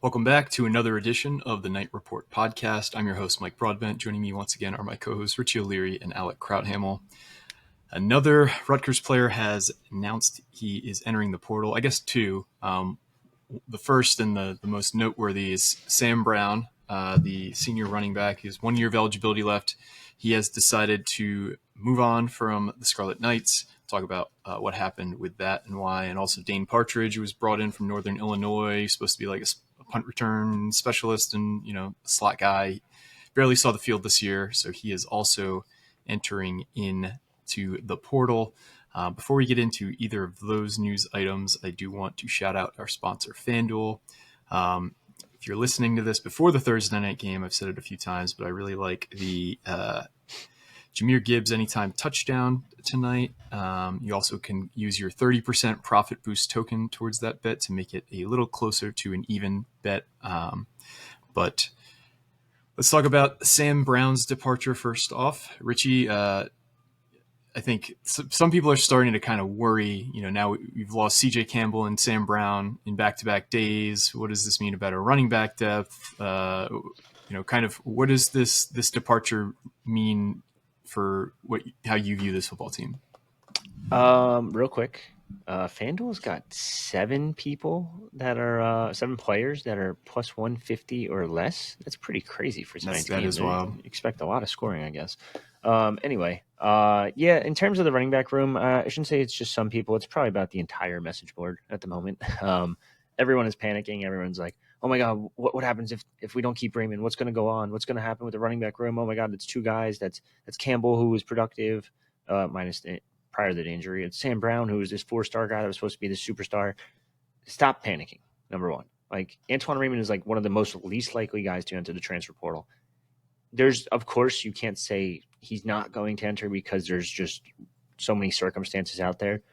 Welcome back to another edition of the Night Report podcast. I'm your host, Mike Broadbent. Joining me once again are my co-hosts, Richie O'Leary and Alec Crouthamel. Another Rutgers player has announced he is entering the portal. I guess two. The first and the most noteworthy is Sam Brown, the senior running back. He has 1 year of eligibility left. He has decided to move on from the Scarlet Knights. Talk about what happened with that and why. And also Dane Partridge, who was brought in from Northern Illinois, supposed to be like a punt return specialist and, slot guy. Barely saw the field this year, so he is also entering into the portal. Before we get into either of those news items, I do want to shout out our sponsor, FanDuel. If you're listening to this before the Thursday night game, I've said it a few times, but I really like the Jahmyr Gibbs anytime touchdown tonight. You also can use your 30% profit boost token towards that bet to make it a little closer to an even bet. But let's talk about Sam Brown's departure first off. Richie, I think some people are starting to kind of worry, now we've lost CJ Campbell and Sam Brown in back-to-back days. What does this mean about our running back depth? What does this departure mean for how you view this football team? Real quick, FanDuel's got 7 players that are plus 150 or less. That's pretty crazy for tonight's game. That is wild. Expect a lot of scoring, I guess. Anyway, in terms of the running back room, I shouldn't say it's just some people. It's probably about the entire message board at the moment. Everyone is panicking. Everyone's like, oh my God, what happens if we don't keep Raymond? What's going to go on? What's going to happen with the running back room? Oh my God, it's 2 guys. That's Campbell, who was productive, minus prior to the injury. It's Sam Brown, who was this 4-star guy that was supposed to be the superstar. Stop panicking, number one. Like, Antoine Raymond is like one of the most least likely guys to enter the transfer portal. Of course, you can't say he's not going to enter because there's just so many circumstances out there.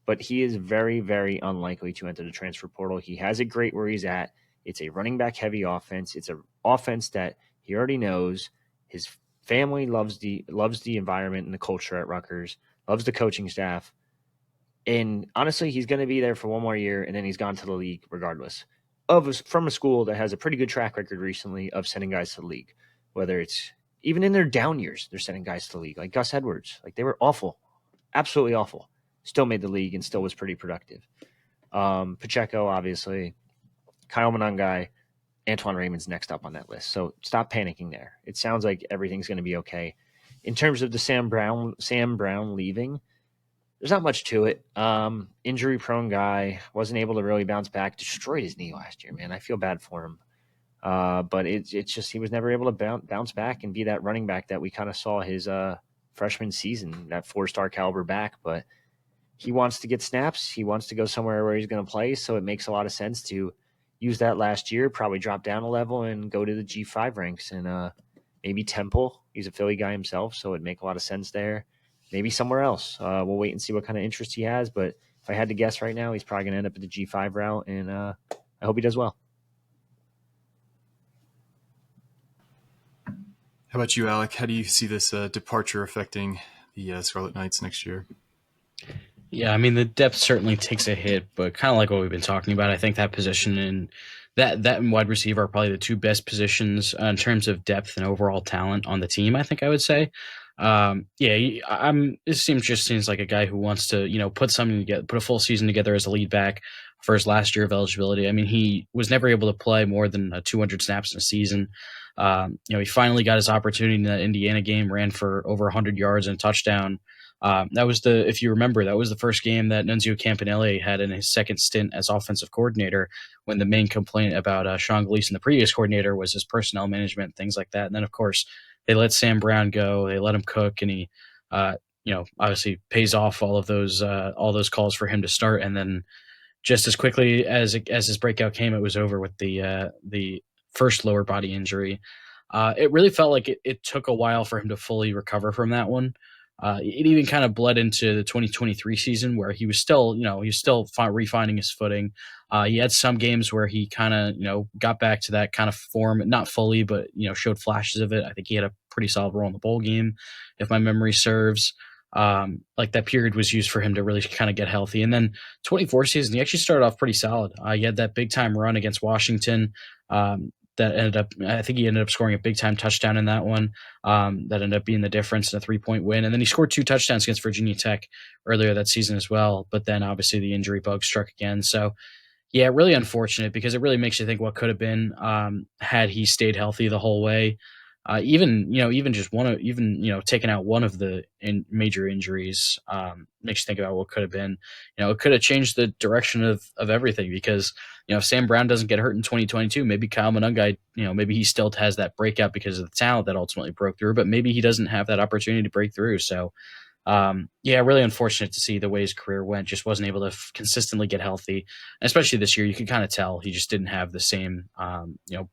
But he is very, very unlikely to enter the transfer portal. He has it great where he's at. It's a running back heavy offense. It's an offense that he already knows. His family loves the environment and the culture at Rutgers, loves the coaching staff. And honestly, he's going to be there for 1 more year, and then he's gone to the league regardless. From a school that has a pretty good track record recently of sending guys to the league, whether it's even in their down years, they're sending guys to the league, like Gus Edwards. Like, they were awful, absolutely awful. Still made the league and still was pretty productive. Pacheco, obviously, Kyle Monangai, Antoine Raymond's next up on that list. So stop panicking there. It sounds like everything's going to be okay. In terms of the Sam Brown leaving, there's not much to it. Injury-prone guy, wasn't able to really bounce back, destroyed his knee last year, man. I feel bad for him. But it's just he was never able to bounce back and be that running back that we kind of saw his freshman season, that 4-star caliber back. But he wants to get snaps. He wants to go somewhere where he's going to play, so it makes a lot of sense to use that last year, probably drop down a level and go to the G5 ranks. And maybe Temple. He's a Philly guy himself, so it'd make a lot of sense there. Maybe somewhere else. We'll wait and see what kind of interest he has. But if I had to guess right now, he's probably going to end up at the G5 route, and I hope he does well. How about you, Alec? How do you see this departure affecting the Scarlet Knights next year? Yeah, I mean, the depth certainly takes a hit, but kind of like what we've been talking about, I think that position and that and wide receiver are probably the 2 best positions in terms of depth and overall talent on the team, I think I would say. This seems like a guy who wants to, put something together, put a full season together as a lead back for his last year of eligibility. I mean, he was never able to play more than 200 snaps in a season. He finally got his opportunity in that Indiana game, ran for over 100 yards and a touchdown. If you remember, that was the first game that Nunzio Campanelli had in his second stint as offensive coordinator, when the main complaint about Sean Gleason, the previous coordinator, was his personnel management, things like that. And then, of course, they let Sam Brown go. They let him cook, and he, obviously pays off all those calls for him to start. And then just as quickly as his breakout came, it was over with the first lower body injury. It really felt like it took a while for him to fully recover from that one. It even kind of bled into the 2023 season, where he was still refining his footing. He had some games where he kind of, got back to that kind of form, not fully, but, showed flashes of it. I think he had a pretty solid role in the bowl game, if my memory serves. like that period was used for him to really kind of get healthy. And then 24 season, he actually started off pretty solid. He had that big time run against Washington. That ended up, I think he ended up scoring a big time touchdown in that one. That ended up being the difference in a 3-point win. And then he scored 2 touchdowns against Virginia Tech earlier that season as well. But then obviously the injury bug struck again. So yeah, really unfortunate because it really makes you think what could have been had he stayed healthy the whole way. Even just taking out one of the major injuries makes you think about what could have been. It could have changed the direction of everything because if Sam Brown doesn't get hurt in 2022, maybe Kyle Monangai, maybe he still has that breakout because of the talent that ultimately broke through, but maybe he doesn't have that opportunity to break through. So really unfortunate to see the way his career went. Just wasn't able to consistently get healthy, and especially this year. You could kind of tell he just didn't have the same,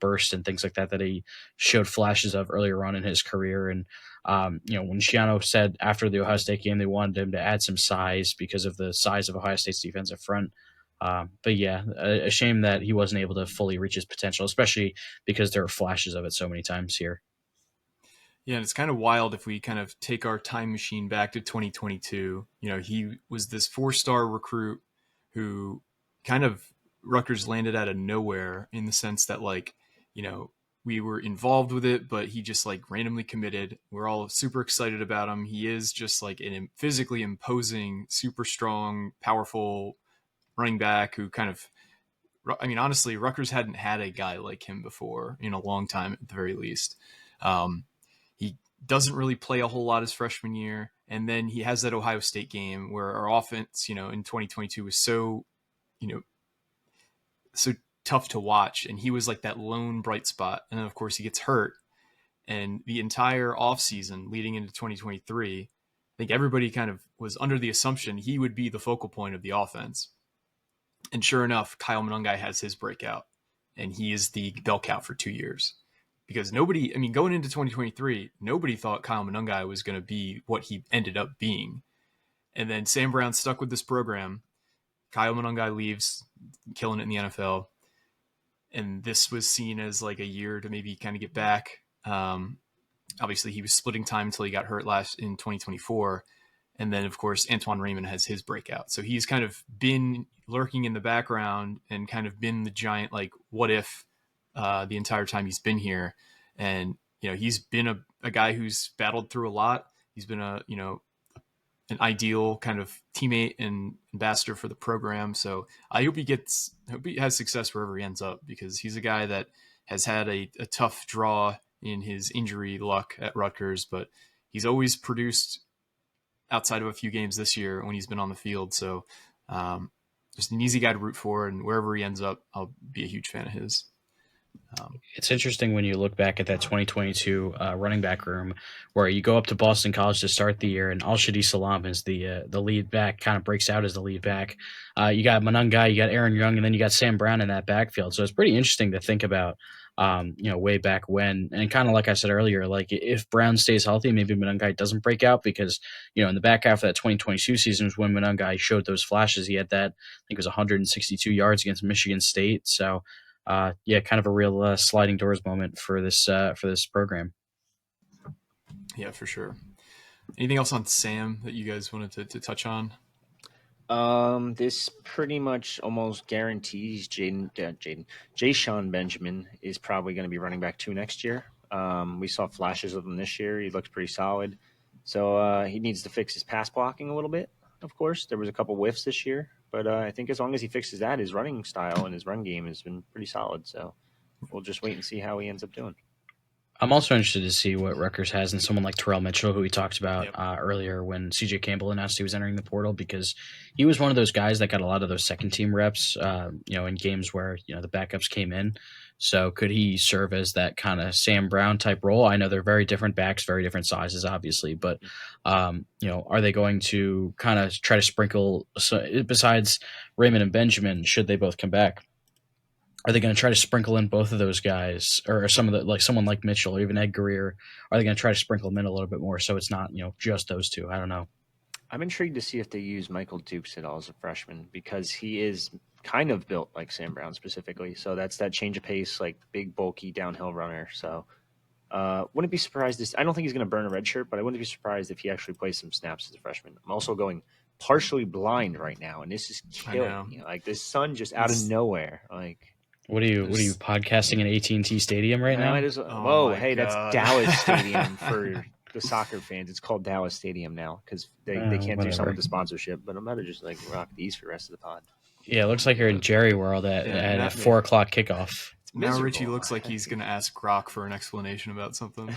burst and things like that he showed flashes of earlier on in his career. And when Schiano said after the Ohio State game they wanted him to add some size because of the size of Ohio State's defensive front. But yeah, a shame that he wasn't able to fully reach his potential, especially because there are flashes of it so many times here. Yeah, and it's kind of wild if we kind of take our time machine back to 2022. He was this 4-star recruit who kind of Rutgers landed out of nowhere in the sense that we were involved with it, but he just randomly committed. We're all super excited about him. He is just an physically imposing, super strong, powerful running back who honestly, Rutgers hadn't had a guy like him before in a long time at the very least. He doesn't really play a whole lot his freshman year. And then he has that Ohio State game where our offense, in 2022 was so tough to watch. And he was that lone bright spot. And then of course he gets hurt. And the entire offseason leading into 2023, I think everybody kind of was under the assumption he would be the focal point of the offense. And sure enough, Kyle Monangai has his breakout. And he is the bell cow for 2 years. Because going into 2023, nobody thought Kyle Monangai was going to be what he ended up being. And then Sam Brown stuck with this program. Kyle Monangai leaves, killing it in the NFL. And this was seen as a year to maybe kind of get back. Obviously, he was splitting time until he got hurt last in 2024. And then, of course, Antoine Raymond has his breakout. So he's kind of been lurking in the background and kind of been the giant, what if, the entire time he's been here. And, he's been a guy who's battled through a lot. He's been an ideal kind of teammate and ambassador for the program. So I hope he has success wherever he ends up, because he's a guy that has had a tough draw in his injury luck at Rutgers, but he's always produced outside of a few games this year when he's been on the field. So just an easy guy to root for, and wherever he ends up, I'll be a huge fan of his. It's interesting when you look back at that 2022 running back room where you go up to Boston College to start the year, and Al-Shadi Salam is the lead back, kind of breaks out as the lead back. You got Monangai, you got Aaron Young, and then you got Sam Brown in that backfield. So it's pretty interesting to think about, way back when. And kind of like I said earlier, if Brown stays healthy, maybe Monangai doesn't break out because, in the back half of that 2022 season was when Monangai showed those flashes. He had that, I think it was 162 yards against Michigan State. So, kind of a real sliding doors moment for this program. Yeah, for sure. Anything else on Sam that you guys wanted to touch on? This pretty much almost guarantees Jayshon Benjamin is probably going to be running back 2 next year. We saw flashes of him this year. He looks pretty solid. So he needs to fix his pass blocking a little bit. Of course, there was a couple whiffs this year. But I think as long as he fixes that, his running style and his run game has been pretty solid. So we'll just wait and see how he ends up doing. I'm also interested to see what Rutgers has in someone like Terrell Mitchell, who we talked about earlier when CJ Campbell announced he was entering the portal, because he was one of those guys that got a lot of those second team reps, in games where, the backups came in. So could he serve as that kind of Sam Brown type role? I know they're very different backs, very different sizes, obviously, but, are they going to kind of try to sprinkle, besides Raymond and Benjamin, should they both come back? Are they going to try to sprinkle in both of those guys, or some of the, someone like Mitchell or even Ed Greer? Are they going to try to sprinkle them in a little bit more so it's not, just those two? I don't know. I'm intrigued to see if they use Michael Dukes at all as a freshman, because he is kind of built like Sam Brown specifically. So that's that change of pace, big, bulky downhill runner. So Wouldn't be surprised. I don't think he's going to burn a red shirt, but I wouldn't be surprised if he actually plays some snaps as a freshman. I'm also going partially blind right now, and this is killing me. Like this sun just out of nowhere. Like, what are you podcasting in AT&T Stadium right now? Whoa, hey, God. That's Dallas Stadium for the soccer fans. It's called Dallas Stadium now because they can't do something with the sponsorship. But I'm about to just like rock these for the rest of the pod. Yeah, it looks like you're in Jerry World at a 4 o'clock kickoff. Now Richie looks like he's going to ask Grok for an explanation about something.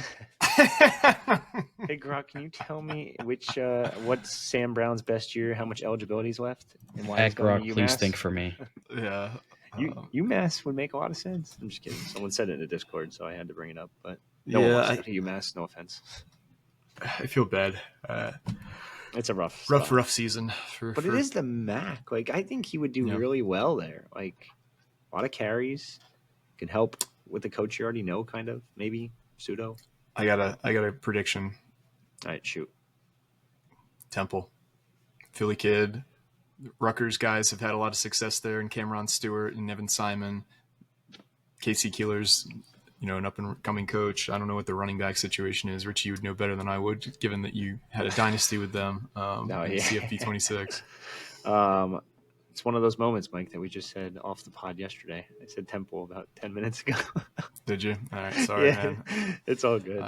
Hey, Grok, can you tell me what's Sam Brown's best year, how much eligibility is left, and why he's going to UMass? Please think for me. Yeah. UMass would make a lot of sense. I'm just kidding. Someone said it in the Discord, so I had to bring it up. But no one wants to UMass, no offense. I feel bad. It's a rough season. But it is the MAC. Like, I think he would do really well there. Like, a lot of carries. Can help with the coach you already know, kind of, maybe, pseudo. I got a prediction. All right, shoot. Temple. Philly kid. Rutgers guys have had a lot of success there, and Cameron Stewart and Evan Simon. Casey Keeler's, an up-and-coming coach. I don't know what the running back situation is. Richie, you would know better than I would, given that you had a dynasty with them in CFP 26. It's one of those moments, Mike, that we just said off the pod yesterday. I said Temple about 10 minutes ago. Did you? All right, sorry, man. It's all good.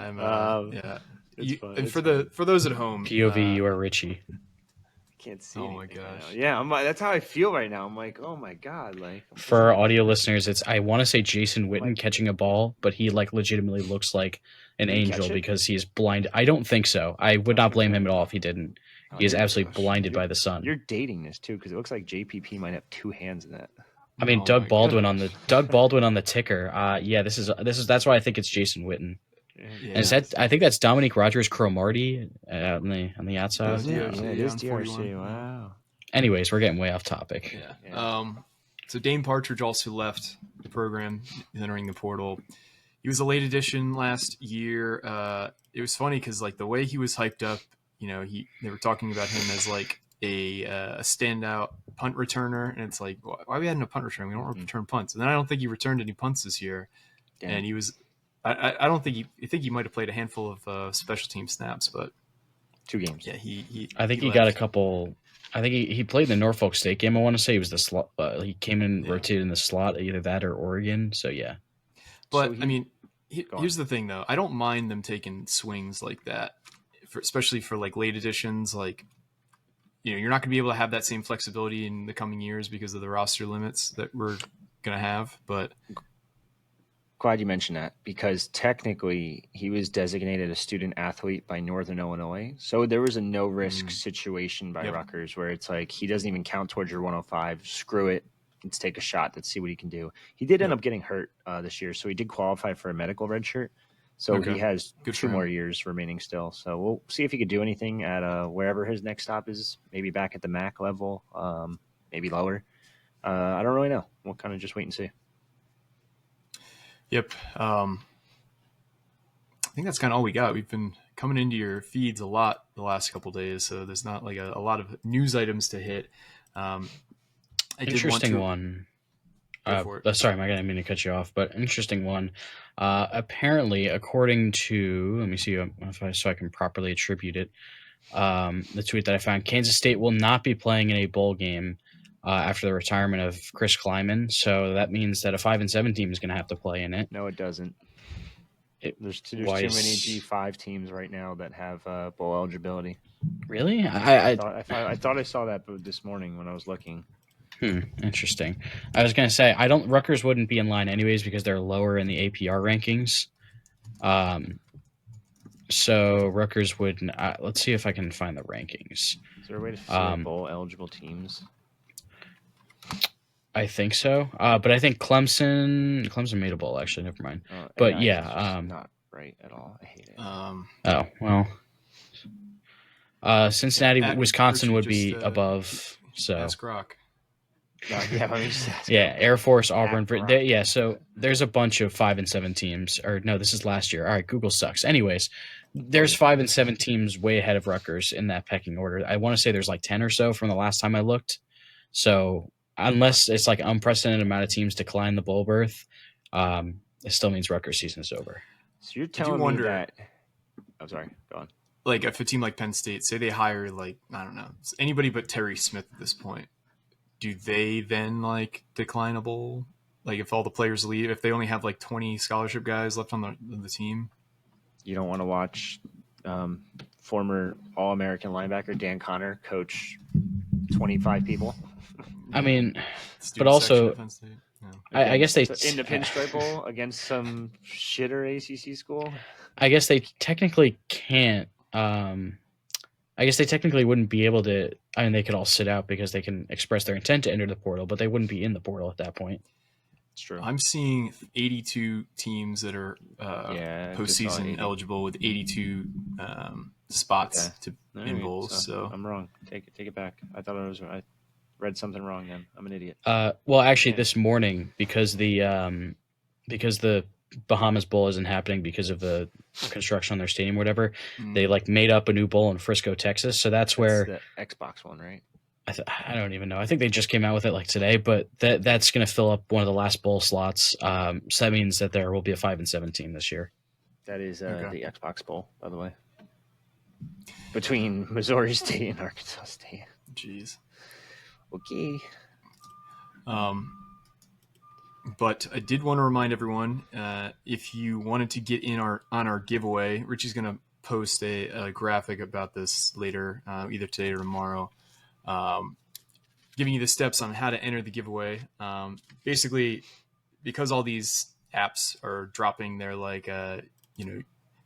And for those at home, POV, you are Richie. I can't see. Oh my gosh. Right yeah, that's how I feel right now. I'm like, oh my god, like. For our audio listeners, I want to say Jason Witten catching a ball, but he like legitimately looks like an angel because he's blind. I don't think so. I would not blame him at all if he didn't. He is absolutely blinded by the sun. You're dating this too, because it looks like JPP might have 2 hands in that. I mean, Doug Baldwin on the ticker. That's why I think it's Jason Witten. Yeah. And I think that's Dominique Rodgers-Cromartie on the outside. It is DRC. Wow. Anyways, we're getting way off topic. Yeah. So Dane Partridge also left the program, entering the portal. He was a late addition last year. It was funny because like the way he was hyped up. They were talking about him as like a standout punt returner, and it's like, why are we adding a punt returner? We don't return punts. And then I don't think he returned any punts this year. Damn. And he was, I don't think I think he might have played a handful of special team snaps, but 2 games. Yeah, I think he got a couple. I think he played the Norfolk State game. I want to say he was the slot. He came in rotated in the slot, either that or Oregon. So yeah. But here's the thing though. I don't mind them taking swings like that. Especially for like late additions, like you're not going to be able to have that same flexibility in the coming years because of the roster limits that we're going to have. But glad you mentioned that, because technically he was designated a student athlete by Northern Illinois, so there was a no risk situation by Rutgers where it's like he doesn't even count towards your 105. Screw it, let's take a shot. Let's see what he can do. He did end up getting hurt this year, so he did qualify for a medical red shirt. So he has 2 more years remaining still. So we'll see if he could do anything at wherever his next stop is, maybe back at the MAC level, maybe lower. I don't really know. We'll kind of just wait and see. Yep. I think that's kind of all we got. We've been coming into your feeds a lot the last couple of days, so there's not like a lot of news items to hit. Interesting one. Sorry, Mike, I didn't mean to cut you off, but interesting one. Apparently, according to, let me see so I can properly attribute it. The tweet that I found: Kansas State will not be playing in a bowl game after the retirement of Chris Kleiman. So that means that a 5-7 team is going to have to play in it. No, it doesn't. There's too many G5 teams right now that have bowl eligibility. Really? I thought I saw that this morning when I was looking. Interesting. I was going to say, Rutgers wouldn't be in line anyways because they're lower in the APR rankings. So Rutgers wouldn't. Let's see if I can find the rankings. Is there a way to see bowl eligible teams? I think so. But I think Clemson made a bowl, actually. Never mind. But not right at all. I hate it. Cincinnati, Wisconsin would be above. So ask Rock. Air Force, Auburn. So there's a bunch of 5-7 teams. Or no, this is last year. All right, Google sucks. Anyways, there's 5-7 teams way ahead of Rutgers in that pecking order. I want to say there's like 10 or so from the last time I looked. So unless it's like unprecedented amount of teams decline the bowl berth, it still means Rutgers season is over. So you're telling me that? I'm sorry. Go on. Like if a team like Penn State, say they hire like I don't know anybody but Terry Smith at this point, do they then like decline a bowl? Like if all the players leave, if they only have like 20 scholarship guys left on the team, you don't want to watch former All-American linebacker Dan Connor coach 25 people. I mean, but also, I guess they in the Pinstripe Bowl against some shitter ACC school. I guess they technically can't. I guess they technically wouldn't be able to. I mean, they could all sit out because they can express their intent to enter the portal, but they wouldn't be in the portal at that point. It's true. I'm seeing 82 teams that are postseason eligible with 82 spots in bowls. So I'm wrong. Take it back. I thought I read something wrong. Then I'm an idiot. Well, actually, this morning because the Bahamas Bowl isn't happening because of the construction on their stadium, or whatever. They like made up a new bowl in Frisco, Texas. So that's where the Xbox one, right? I don't even know. I think they just came out with it like today, but that's going to fill up one of the last bowl slots. So that means that there will be a 5-7 team this year. That is the Xbox Bowl, by the way, between Missouri State and Arkansas State. Jeez. Okay. But I did want to remind everyone, if you wanted to get in on our giveaway, Richie's going to post a graphic about this later, either today or tomorrow, giving you the steps on how to enter the giveaway. Basically, because all these apps are dropping their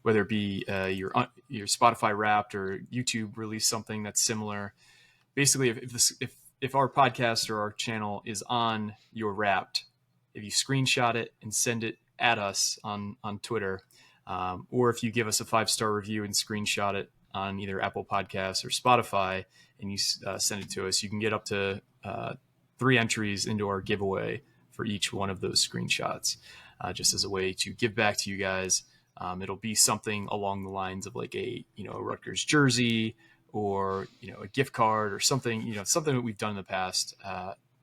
whether it be your Spotify Wrapped or YouTube release something that's similar. Basically, if our podcast or our channel is on your Wrapped, if you screenshot it and send it at us on Twitter, or if you give us a 5-star review and screenshot it on either Apple Podcasts or Spotify, and you send it to us, you can get up to 3 entries into our giveaway for each one of those screenshots, just as a way to give back to you guys. It'll be something along the lines of like a Rutgers jersey or a gift card or something something that we've done in the past.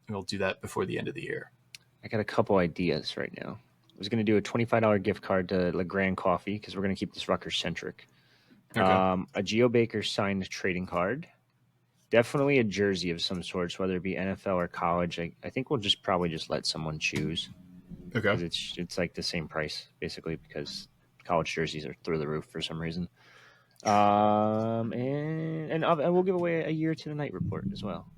We'll do that before the end of the year. I got a couple ideas right now. I was going to do a $25 gift card to LeGrand Coffee because we're going to keep this Rutgers centric. Okay. A Geo Baker signed trading card. Definitely a jersey of some sorts, whether it be NFL or college. I think we'll probably just let someone choose. Okay. It's like the same price basically because college jerseys are through the roof for some reason. And we'll give away a year to the night report as well.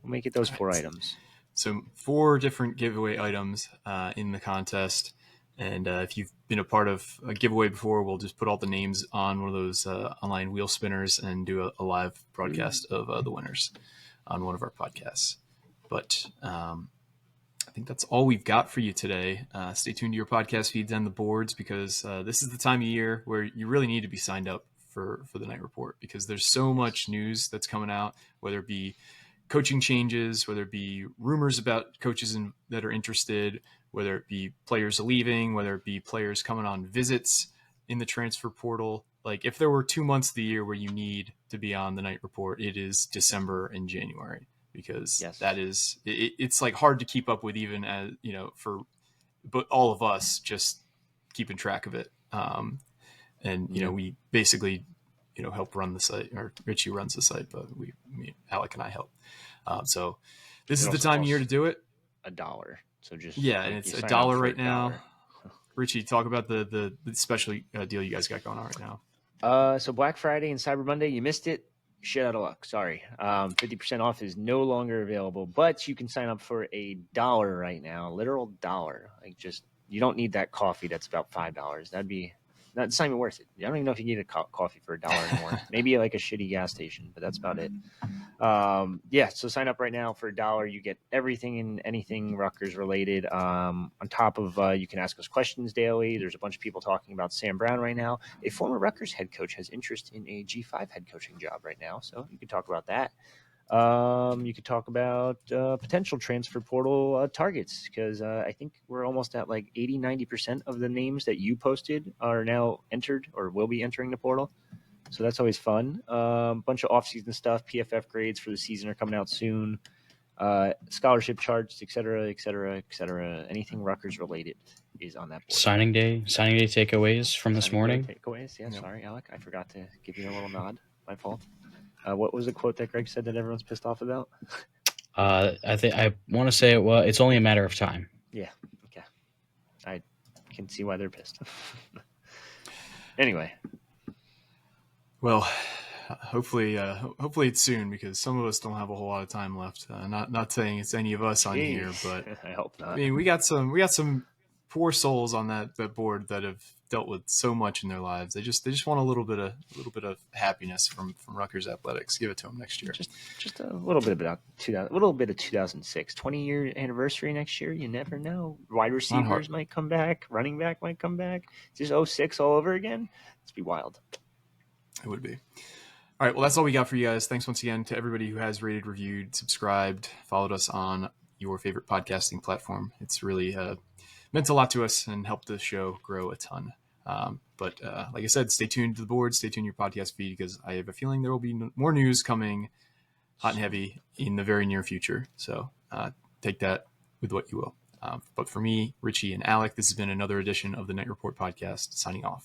We'll make it those 4 items. So 4 different giveaway items in the contest. And if you've been a part of a giveaway before, we'll just put all the names on one of those online wheel spinners and do a live broadcast of the winners on one of our podcasts. But I think that's all we've got for you today. Stay tuned to your podcast feeds and the boards because this is the time of year where you really need to be signed up for the night report because there's so much news that's coming out, whether it be coaching changes, whether it be rumors about coaches that are interested, whether it be players leaving, whether it be players coming on visits in the transfer portal. Like if there were 2 months of the year where you need to be on the night report, it is December and January because that is, it's like hard to keep up with even as, but all of us just keeping track of it. We basically, help run the site, or Richie runs the site, but Alec and I help. So this is the time of year to do it. $1. So just and it's $1 right now. Richie, talk about the special deal you guys got going on right now. So Black Friday and Cyber Monday, you missed it. Shit out of luck. Sorry. 50% off is no longer available, but you can sign up for $1 right now. Literal $1. You don't need that coffee that's about $5. That's not even worth it. I don't even know if you need a coffee for $1 anymore. Maybe like a shitty gas station, but that's about it. So sign up right now for $1. You get everything and anything Rutgers related. On top of, you can ask us questions daily. There's a bunch of people talking about Sam Brown right now. A former Rutgers head coach has interest in a G5 head coaching job right now, so you can talk about that. You could talk about potential transfer portal targets because I think we're almost at like 80-90% of the names that you posted are now entered or will be entering the portal. So that's always fun. Bunch of off-season stuff, PFF grades for the season are coming out soon. Scholarship charts, et cetera, et cetera, et cetera. Anything Rutgers related. is on that board. Signing day takeaways from this morning. Takeaways, yeah. Yep. Sorry, Alec, I forgot to give you a little nod. My fault. What was the quote that Greg said that everyone's pissed off about? I want to say it's only a matter of time. Yeah. Okay. I can see why they're pissed. Anyway. Well, hopefully it's soon, because some of us don't have a whole lot of time left. Not saying it's any of us on here, but I hope not. I mean, we got some poor souls on that board that have dealt with so much in their lives. They just want a little bit of happiness from Rutgers athletics. Give it to them next year. Just a little bit about 2006, 20-year anniversary next year. You never know. Wide receivers might come back. Running back might come back. Just 06 all over again. It's be wild. It would be. All right. Well, that's all we got for you guys. Thanks once again to everybody who has rated, reviewed, subscribed, followed us on your favorite podcasting platform. It's really meant a lot to us and helped the show grow a ton. But like I said, stay tuned to the board, stay tuned to your podcast feed, because I have a feeling there will be more news coming hot and heavy in the very near future. So take that with what you will. But for me, Richie, and Alec, this has been another edition of the Night Report podcast, signing off.